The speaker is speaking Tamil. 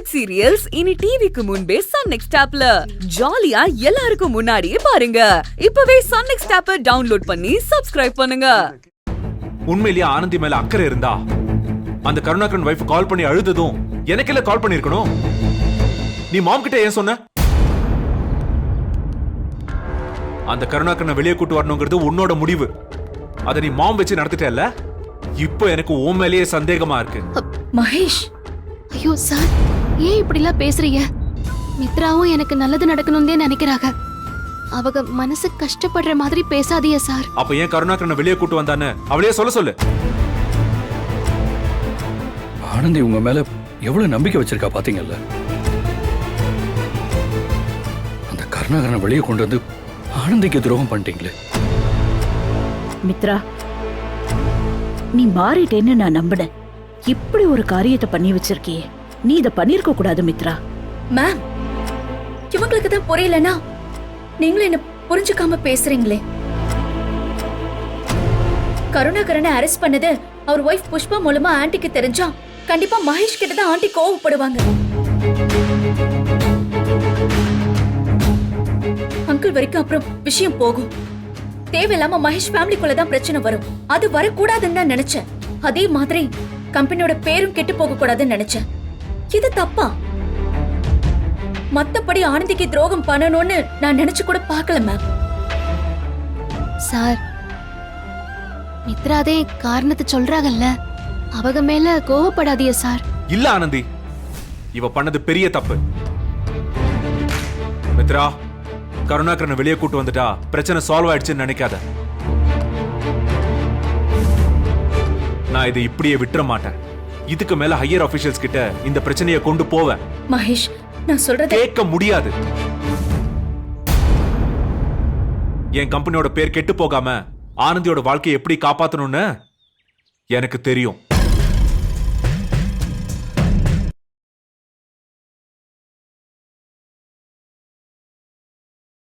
ஹிட் சீரியல்ஸ் இனி டிவிக்கு முன்பே சன் நெக்ஸ்ட் ஆப்ல ஜாலியா எல்லாருக்கும் முன்னாடியே பாருங்க. இப்பவே சன் நெக்ஸ்ட் ஆப்பை டவுன்லோட் பண்ணி சப்ஸ்கிரைப் பண்ணுங்க. உண்மையிலேயே ஆனந்தி மேல அக்கறை இருந்தா அந்த கருணாகரன் வைஃப் கால் பண்ணி அழுததும் எனக்கெல்லாம் கால் பண்ணிருக்கணும். நீ மாம் கிட்ட ஏன் சொன்ன? அந்த கருணாகரனை வெளியே கூட்டு வரணுங்கிறது உன்னோட முடிவு. அதை நீ மாம் வச்சு நடத்திட்டல. இப்போ எனக்கு உன் மேலேயே சந்தேகமா இருக்கு. மகேஷ், ஐயோ சார், ஏன் இப்படி எல்லாம் பேசுறீங்க? மித்ராவும் எனக்கு நல்லது நடக்கணும்னு நினைக்கிறாங்க. அவங்க மனசு கஷ்டப்படுற மாதிரி பேசாதீங்க சார். அப்ப ஏன் கருணாகரனை வெளியே கூட்டு வந்தான்னு அவளையே சொல்ல சொல்லு. ஆனந்தி உங்க மேல எவ்வளவு நம்பிக்கை வச்சிருக்கா பாத்தீங்கல்ல. அந்த கருணாகரனை வெளியே கொண்டு வந்து ஆனந்திக்கு துரோகம் பண்ணிட்டீங்களே. மித்ரா, நீ மாறிட்டேன்னு நான் நம்பினேன். இப்படி ஒரு காரியத்தை பண்ணி வச்சிருக்கியே, நீ இதை பண்ணிருக்க கூடாது மித்ரா. மேம், இவங்களுக்கு தான் புரியலனா நீங்களும் என்ன புரிஞ்சுக்காம பேசுறீங்களே. கருணாகரனை அரெஸ்ட் பண்ணது அவர் ஒய்ஃப் புஷ்பா மூலமா ஆன்ட்டிக்கு தெரிஞ்சா கண்டிப்பா மகேஷ் கிட்ட தான் ஆன்ட்டி கோவப்படுவாங்க. அங்கிள் வரைக்கும் அப்புறம் விஷயம் போகும். தேவையில்லாம மகேஷ் ஃபேமிலிக்குள்ள தான் பிரச்சனை வரும். அது வரக்கூடாதுன்னு தான் நினைச்சேன். அதே மாதிரி கம்பெனியோட பேரும் கெட்டு போக கூடாதுன்னு நினைச்சேன். இது தப்பா? மத்தபடி ஆனந்திக்கு துரோகம் பண்ணணும்னு நான் நினைச்சு கூட பார்க்கல மேம். சார், மித்ராதே காரணத்தை சொல்றாங்கல்ல, அவங்க மேல கோவப்படாதீங்க சார். இல்ல ஆனந்தி, இவ பண்ணது பெரிய தப்பு. மித்ரா, கருணாகரனை வெளியே கூட்டு வந்துட்டா பிரச்சனை சால்வ் ஆயிடுச்சுன்னு நினைக்காத. நான் இதை இப்படியே விட்டுற மாட்டேன். இதுக்கு மேல ஹையர் ஆபீஷியல்ஸ் கிட்ட இந்த பிரச்சனையை கொண்டு போவேன். மகேஷ், நான் சொல்றத கேட்க முடியாது. என் கம்பெனியோட பேர் கெட்டு போகாம ஆனந்தியோட வாழ்க்கையை எப்படி காப்பாத்தணும்னு எனக்கு தெரியும்.